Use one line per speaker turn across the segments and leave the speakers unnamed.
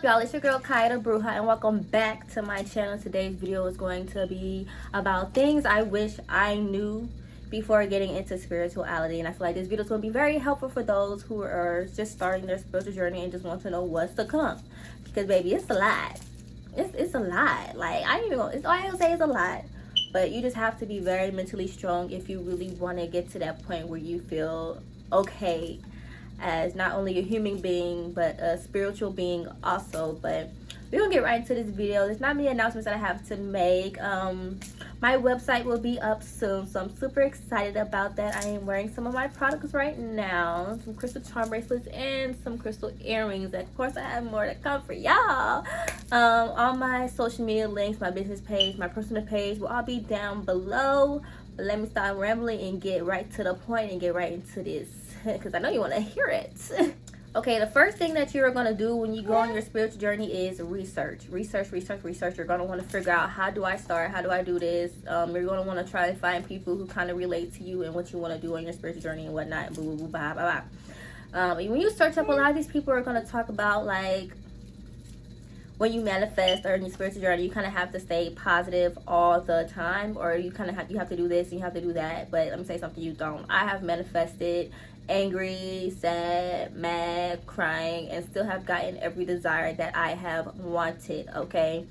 up, y'all? It's your girl Kaida Bruja, and welcome back to my channel. Today's video is going to be about things I wish I knew before getting into spirituality, and I feel like this video is going to be very helpful for those who are just starting their spiritual journey and just want to know what's to come. Because baby, it's a lot. It's a lot. Like, I ain't even gonna, it's all I can say is a lot. But you just have to be very mentally strong if you really want to get to that point where you feel okay as not only a human being but a spiritual being also. But we're gonna get right into this video. There's not many announcements that I have to make. My website will be up soon, so I'm super excited about that. I am wearing some of my products right now, some crystal charm bracelets and some crystal earrings. Of course, I have more to come for y'all. All my social media links, my business page, my personal page will all be down below. But let me stop rambling and get right to the point and get right into this, because I know you want to hear it. Okay, the first thing that you're going to do when you go on your spiritual journey is research. Research. You're going to want to figure out, how do I start? How do I do this? You're going to want to try to find people who kind of relate to you and what you want to do on your spiritual journey and whatnot. Boo, boo, boo, blah, blah, blah. When you search up, a lot of these people are going to talk about, like, when you manifest or in your spiritual journey, you kind of have to stay positive all the time, or you kind of have to do this and you have to do that. But let me say something, you don't. I have manifested angry, sad, mad, crying, and still have gotten every desire that I have wanted. Okay,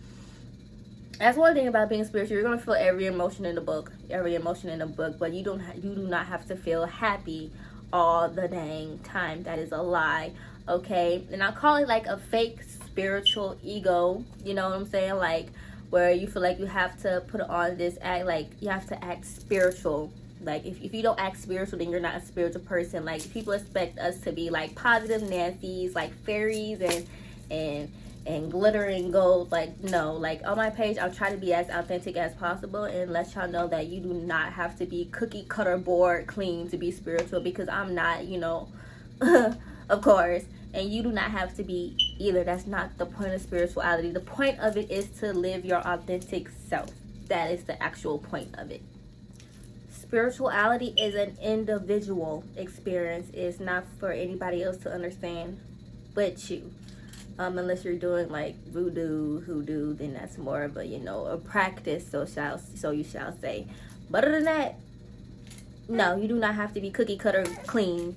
that's one thing about being spiritual. You're gonna feel every emotion in the book, but you do not have to feel happy all the dang time. That is a lie. Okay, and I call it like a fake spiritual ego. You know what I'm saying? Like, where you feel like you have to put on this act, like you have to act spiritual. Like, if you don't act spiritual, then you're not a spiritual person. Like, people expect us to be like positive Nancy's, like fairies and glitter and gold. Like, no. Like, on my page, I'll try to be as authentic as possible and let y'all know that you do not have to be cookie cutter board clean to be spiritual, because I'm not, you know. Of course. And you do not have to be either. That's not the point of spirituality. The point of it is to live your authentic self. That is the actual point of it. Spirituality is an individual experience. It's not for anybody else to understand but you. Unless you're doing like voodoo, hoodoo, then that's more of a, you know, a practice, so you shall say. But other than that, no, you do not have to be cookie cutter clean.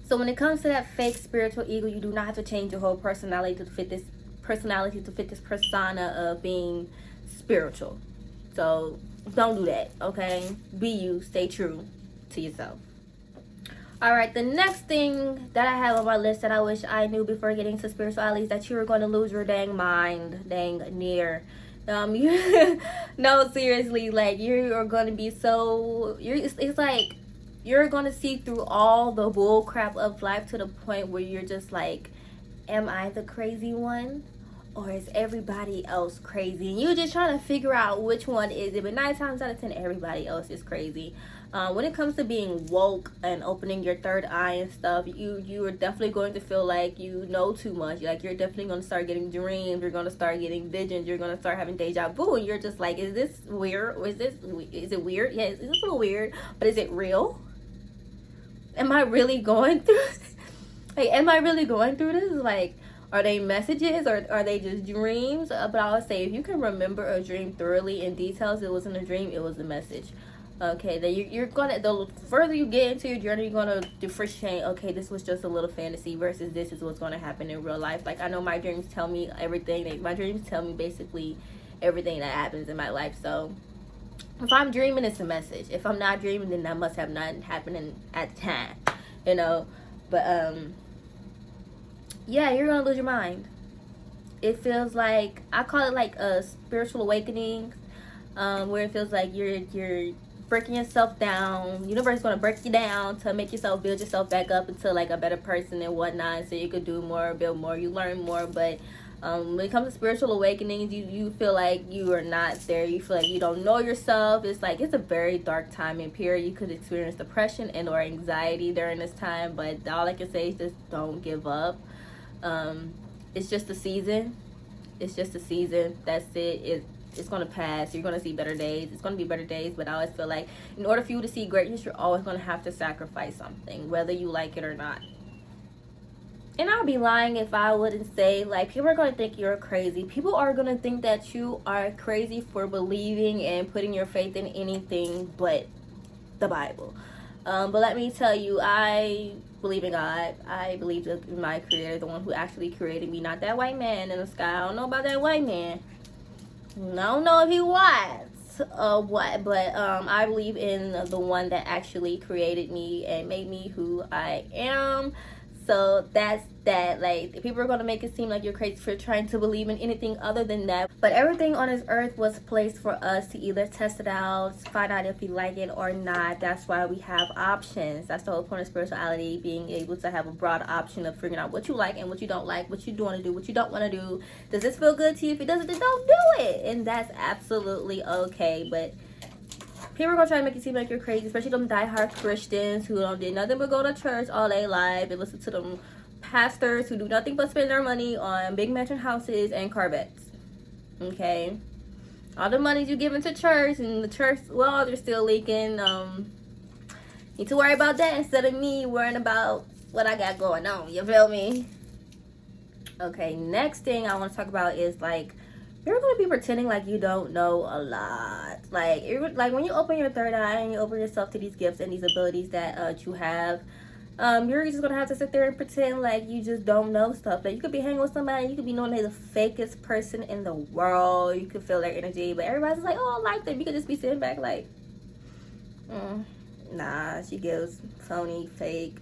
So when it comes to that fake spiritual ego, you do not have to change your whole personality to fit this persona of being spiritual. So don't do that, okay? Be you. Stay true to yourself. All right, the next thing that I have on my list that I wish I knew before getting to spirituality is that you're going to lose your dang mind, dang near. No, seriously, like, you are going to be so, it's like you're going to see through all the bull crap of life to the point where you're just like, am I the crazy one? Or is everybody else crazy? And you're just trying to figure out which one is it. But 9 times out of 10, everybody else is crazy. When it comes to being woke and opening your third eye and stuff, you are definitely going to feel like you know too much. Like, you're definitely going to start getting dreams. You're going to start getting visions. You're going to start having deja vu. And you're just like, is this weird? Or is it weird? Yeah, it's a little weird. But is it real? Am I really going through like, am I really going through this? Like, are they messages or are they just dreams? But I would say, if you can remember a dream thoroughly in details, it wasn't a dream, it was a message. Okay, then you're gonna, the further you get into your journey, you're gonna differentiate, okay, this was just a little fantasy versus this is what's gonna happen in real life. Like, I know my dreams tell me everything. My dreams tell me basically everything that happens in my life. So if I'm dreaming, it's a message. If I'm not dreaming, then that must have not happened at the time, you know. But yeah, you're gonna lose your mind. It feels like, I call it like a spiritual awakening, where it feels like you're breaking yourself down. Universe is gonna break you down to make yourself build yourself back up into like a better person and whatnot, so you could do more, build more, you learn more. But when it comes to spiritual awakenings, you feel like you are not there. You feel like you don't know yourself. It's like, it's a very dark time and period. You could experience depression and or anxiety during this time, but all I can say is just don't give up. It's just a season. It's just a season. That's it. It's gonna pass. You're gonna see better days. It's gonna be better days. But I always feel like, in order for you to see greatness, you're always gonna have to sacrifice something, whether you like it or not. And I'd be lying if I wouldn't say, like, people are going to think you're crazy. People are going to think that you are crazy for believing and putting your faith in anything but the Bible. But let me tell you, I believe in God. I believe in my creator, the one who actually created me, not that white man in the sky. I don't know about that white man. I don't know if he was what, but I believe in the one that actually created me and made me who I am. So that's that. Like, people are gonna make it seem like you're crazy for trying to believe in anything other than that. But everything on this earth was placed for us to either test it out, find out if we like it or not. That's why we have options. That's the whole point of spirituality, being able to have a broad option of figuring out what you like and what you don't like, what you want to do, what you don't want to do. Does this feel good to you? If it doesn't, then don't do it. And that's absolutely okay. But people are gonna try to make it seem like you're crazy, especially them diehard Christians who don't do nothing but go to church all day life and listen to them pastors who do nothing but spend their money on big mansion houses and Corvettes. Okay, all the monies you give into church and the church, well, they're still leaking. Need to worry about that instead of me worrying about what I got going on. You feel me? Okay, next thing I want to talk about is, like, you're going to be pretending like you don't know a lot. Like, like when you open your third eye and you open yourself to these gifts and these abilities that you have, you're just going to have to sit there and pretend like you just don't know stuff. Like, you could be hanging with somebody, you could be knowing they're the fakest person in the world. You could feel their energy, but everybody's like, oh, I like them. You could just be sitting back like, nah, she gives phony, fake.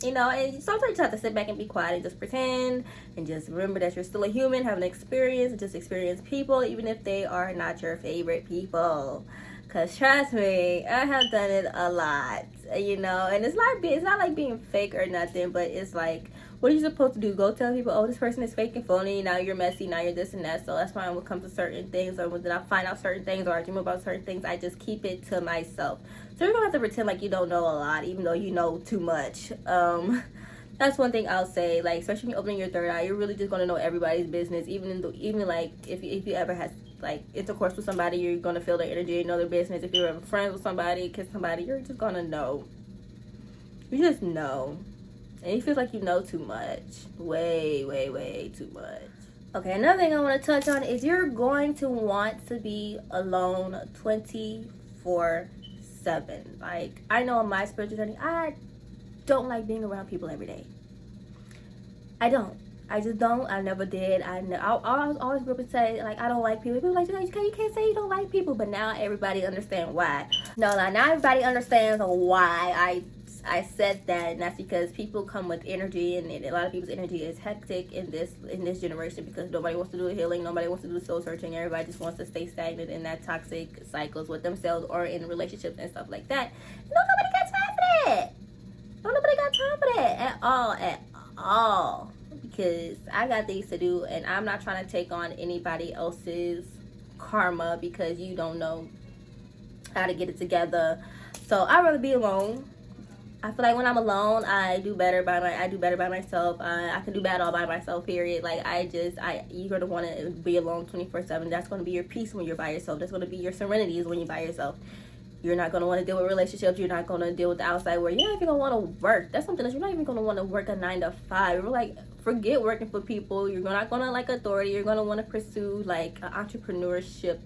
You know, and sometimes you have to sit back and be quiet and just pretend and just remember that you're still a human, having an experience, and just experience people, even if they are not your favorite people. Because trust me, I have done it a lot, you know, and it's not like being fake or nothing, but it's like, what are you supposed to do? Go tell people, oh, this person is fake and phony, now you're messy, now you're this and that. So that's why when it comes to certain things, or when I find out certain things, or I dream about certain things, I just keep it to myself. So you're gonna have to pretend like you don't know a lot, even though you know too much. That's one thing I'll say. Like, especially when you're opening your third eye, you're really just gonna know everybody's business. Even like if you ever had like intercourse with somebody, you're gonna feel their energy, know their business. If you're ever friends with somebody, kiss somebody, you're just gonna know. You just know, and it feels like you know too much, way too much. Okay, another thing I want to touch on is you're going to want to be alone 24/7. Like, I know in my spiritual journey, I don't like being around people every day. I don't. I just don't. I never did. I always grew up and say, like, I don't like people. People are like, you can't say you don't like people. But now everybody understands why. No, now everybody understands why I said that, and that's because people come with energy, and a lot of people's energy is hectic in this generation, because nobody wants to do healing, nobody wants to do soul searching. Everybody just wants to stay stagnant in that toxic cycles with themselves or in relationships and stuff like that. Nobody got time for that. Nobody got time for that at all. Because I got things to do, and I'm not trying to take on anybody else's karma because you don't know how to get it together. So I'd rather be alone. I feel like when I'm alone, I do better by myself. I can do bad all by myself, period. Like, you're gonna want to be alone 24/7. That's gonna be your peace when you're by yourself. That's gonna be your serenity is when you're by yourself. You're not going to want to deal with relationships. You're not going to deal with the outside world. You're not even going to want to work. That's something else. You're not even going to want to work a 9 to 5. You're like, forget working for people. You're not going to like authority. You're going to want to pursue like an entrepreneurship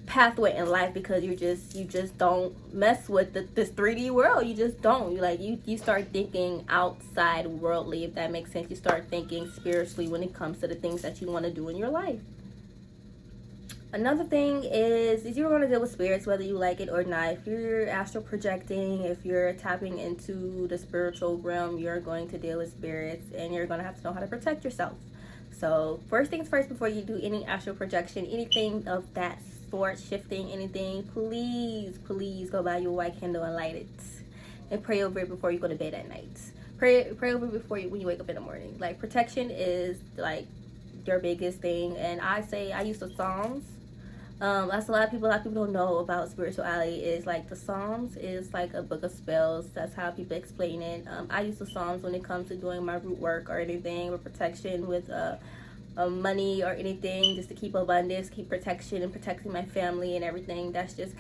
pathway in life, because you just don't mess with this 3D world. You just don't. You start thinking outside worldly, if that makes sense. You start thinking spiritually when it comes to the things that you want to do in your life. Another thing is you're going to deal with spirits whether you like it or not. If you're astral projecting, if you're tapping into the spiritual realm, you're going to deal with spirits, and you're going to have to know how to protect yourself. So first things first, before you do any astral projection, anything of that sort, shifting anything, please go buy your white candle and light it, and pray over it before you go to bed at night. Pray over it when you wake up in the morning. Like, protection is like your biggest thing. And I use the Psalms. That's a lot of people don't know about spirituality. Is like the Psalms is like a book of spells. That's how people explain it. I use the Psalms when it comes to doing my root work or anything with protection, with money or anything, just to keep abundance, keep protection, and protecting my family and everything. That's just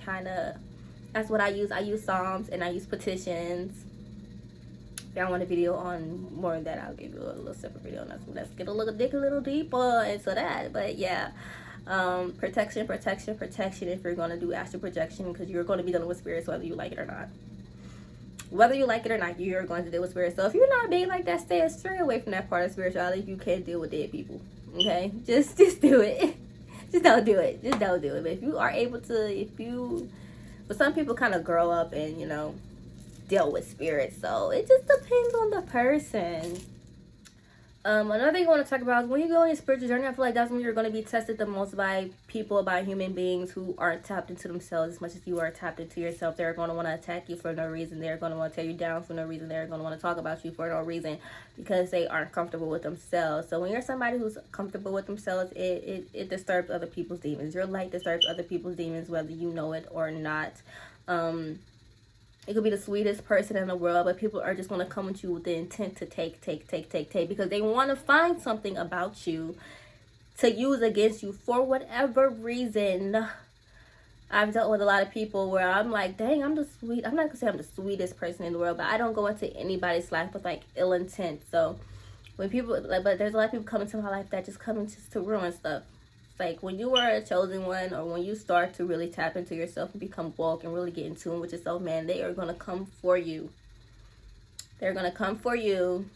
that's what I use. I use Psalms, and I use petitions. If y'all want a video on more of that, I'll give you a little separate video. Let's get a little deeper into that. But yeah, protection if you're going to do astral projection, because you're going to be dealing with spirits whether you like it or not. Whether you like it or not, you're going to deal with spirits. So if you're not being like that, stay away from that part of spirituality if you can't deal with dead people. Okay, just do it. Just don't do it. Just don't do it. But if you are able to, but some people kind of grow up and, you know, deal with spirits, so it just depends on the person. Another thing I want to talk about is when you go on your spiritual journey, I feel like that's when you're going to be tested the most by people, by human beings who aren't tapped into themselves as much as you are tapped into yourself. They're going to want to attack you for no reason. They're going to want to tear you down for no reason. They're going to want to talk about you for no reason because they aren't comfortable with themselves. So when you're somebody who's comfortable with themselves, it disturbs other people's demons. Your light disturbs other people's demons, whether you know it or not. It could be the sweetest person in the world, but people are just going to come at you with the intent to take, because they want to find something about you to use against you for whatever reason. I've dealt with a lot of people where I'm like, dang, I'm not going to say I'm the sweetest person in the world, but I don't go into anybody's life with like ill intent. So when people, but there's a lot of people come into my life that just come just to ruin stuff. Like when you are a chosen one, or when you start to really tap into yourself and become woke and really get in tune with yourself, man, they are going to come for you. They're going to come for you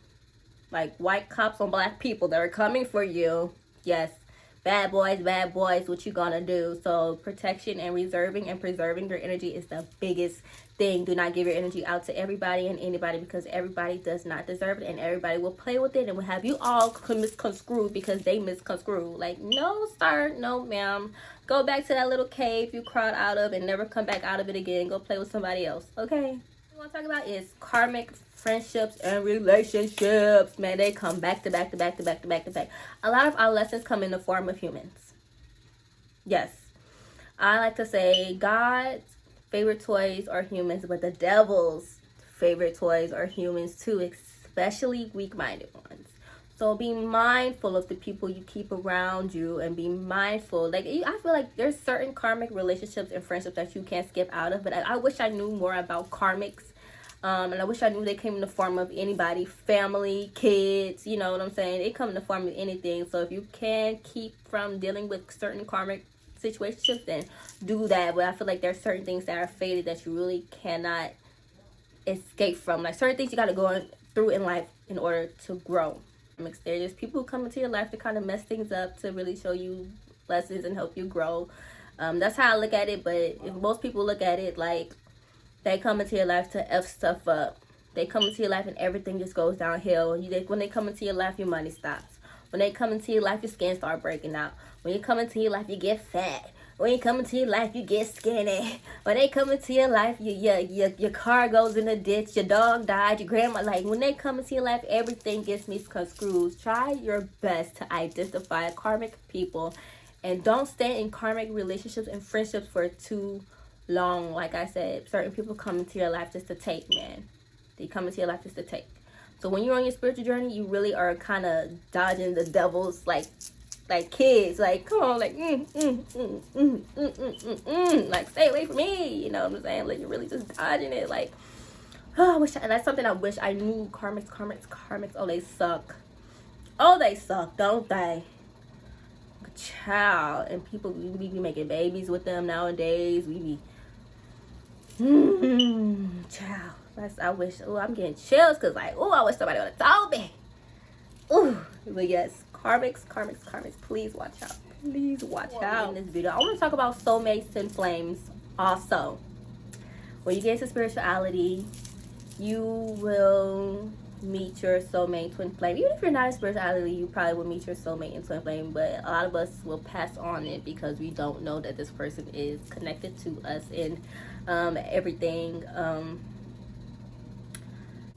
like white cops on black people. They're coming for you. Yes, bad boys, what you gonna do? So protection and reserving and preserving your energy is the biggest thing. Do not give your energy out to everybody and anybody, because everybody does not deserve it, and everybody will play with it and will have you all misconstrued because they misconstrue. Like, no sir, no ma'am, go back to that little cave you crawled out of and never come back out of it again. Go play with somebody else. Okay, what I want to talk about is karmic friendships and relationships. Man, they come back to back. A lot of our lessons come in the form of humans. Yes, I like to say God's favorite toys are humans, but the devil's favorite toys are humans too, especially weak-minded ones. So be mindful of the people you keep around you, and be mindful. Like, I feel like there's certain karmic relationships and friendships that you can't skip out of, but I wish I knew more about karmics. And I wish I knew they came in the form of anybody, family, kids, you know what I'm saying? They come in the form of anything. So if you can keep from dealing with certain karmic situations, then do that. But I feel like there's certain things that are fated that you really cannot escape from. Like certain things you got to go through in life in order to grow. There's just people who come into your life to kind of mess things up, to really show you lessons and help you grow. That's how I look at it. But if most people look at it like they come into your life to F stuff up. They come into your life and everything just goes downhill. When they come into your life, your money stops. When they come into your life, your skin start breaking out. When you come into your life, you get fat. When you come into your life, you get skinny. When they come into your life, your car goes in the ditch. Your dog died. Your grandma, like when they come into your life, everything gets misconstrued. Try your best to identify karmic people, and don't stay in karmic relationships and friendships for too long. Like I said, certain people come into your life just to take, man. They come into your life just to take. So when you're on your spiritual journey, you really are kind of dodging the devils like kids. Like, come on, like like stay away from me, you know what I'm saying? Like, you're really just dodging it. Like, oh, that's something I wish I knew. Karmics, oh, they suck, don't they? Child. And people, we be making babies with them nowadays. We be child. I wish. Oh, I'm getting chills because, like, oh, I wish somebody would have told me. Oh, but yes, karmics. Please watch out. Please watch out. In this video, I want to talk about soulmates and flames. Also, when you get into spirituality, you will meet your soulmate twin flame. Even if you're not in spirituality, you probably will meet your soulmate and twin flame, but a lot of us will pass on it because we don't know that this person is connected to us in everything.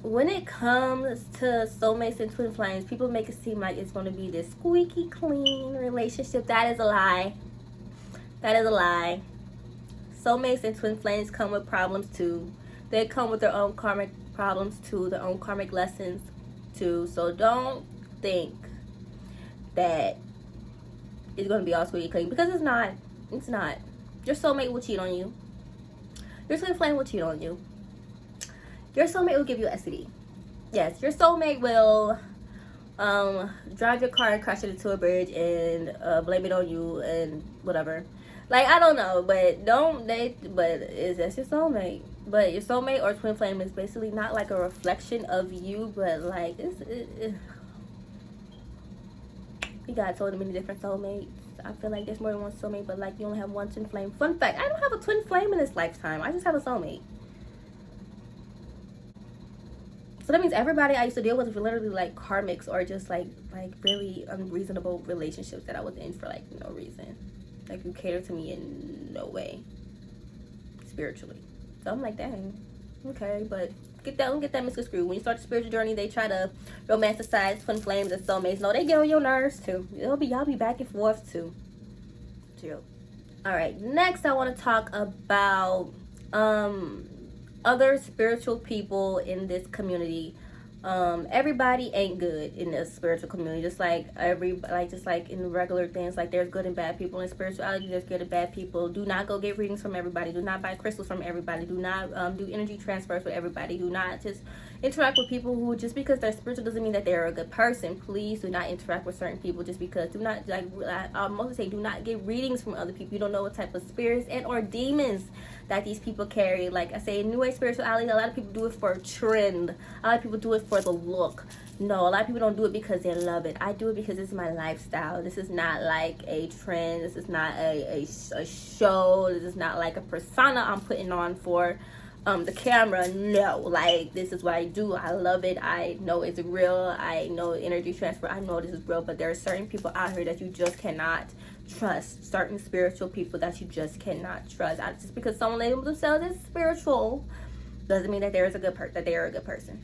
When it comes to soulmates and twin flames, people make it seem like it's going to be this squeaky clean relationship. That is a lie. Soulmates and twin flames come with problems too. They come with their own karmic problems too, their own karmic lessons too. So don't think that it's going to be all squeaky clean, because it's not. Your soulmate will cheat on you. Your twin flame will cheat on you. Your soulmate will give you STD. yes, your soulmate will drive your car and crash it into a bridge and blame it on you and whatever. Like, I don't know, but don't they? But is that's your soulmate? But your soulmate or twin flame is basically not like a reflection of you, but like you got so many different soulmates. I feel like there's more than one soulmate, but like you only have one twin flame. Fun fact: I don't have a twin flame in this lifetime. I just have a soulmate. So that means everybody I used to deal with were literally like karmics or just like really unreasonable relationships that I was in for like no reason. Like you cater to me in no way spiritually. So I'm like, dang, okay, but don't get that misconstrued. When you start the spiritual journey, they try to romanticize twin flames and soulmates. No, they get on your nerves too. Y'all be back and forth too. Chill. All right, next I want to talk about other spiritual people in this community. Everybody ain't good in the spiritual community, just like in regular things. Like there's good and bad people in spirituality, there's good and bad people. Do not go get readings from everybody, do not buy crystals from everybody, do not do energy transfers with everybody, do not just interact with people who just because they're spiritual doesn't mean that they're a good person. Please do not interact with certain people just because. Do not, like I mostly say, do not get readings from other people. You don't know what type of spirits and or demons that these people carry. Like I say, in New Age spirituality, a lot of people do it for a trend. A lot of people do it for the look. No, a lot of people don't do it because they love it. I do it because it's my lifestyle. This is not like a trend. This is not a show. This is not like a persona I'm putting on for the camera. No, like this is what I do. I love it. I know it's real. I know energy transfer. I know this is real. But there are certain people out here that you just cannot trust. Certain spiritual people that you just cannot trust. Just because someone labels themselves as spiritual doesn't mean that they are a good person.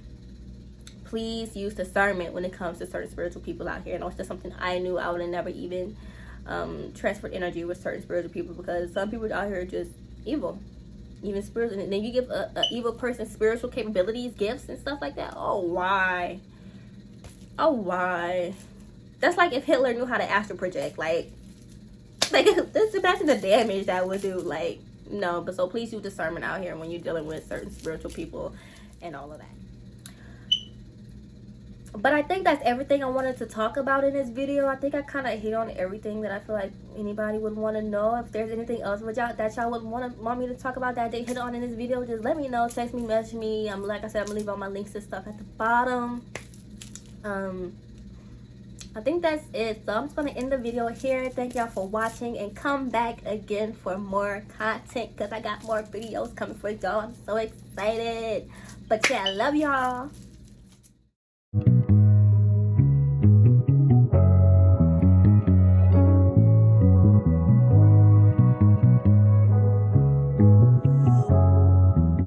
Please use discernment when it comes to certain spiritual people out here. And it's just something I knew. I would have never even transferred energy with certain spiritual people because some people out here are just evil. Even spiritual, and then you give a evil person spiritual capabilities, gifts, and stuff like that. Oh, why? Oh, why? That's like if Hitler knew how to astral project. Like this imagine the damage that would do. Like, no, but so please use discernment out here when you're dealing with certain spiritual people and all of that. But I think that's everything I wanted to talk about in this video. I think I kind of hit on everything that I feel like anybody would want to know. If there's anything else that y'all would want me to talk about that I didn't hit on in this video, just let me know. Text me, message me. Like I said, I'm gonna leave all my links and stuff at the bottom. I think that's it. So I'm just gonna end the video here. Thank y'all for watching and come back again for more content because I got more videos coming for y'all. I'm so excited. But yeah, I love y'all.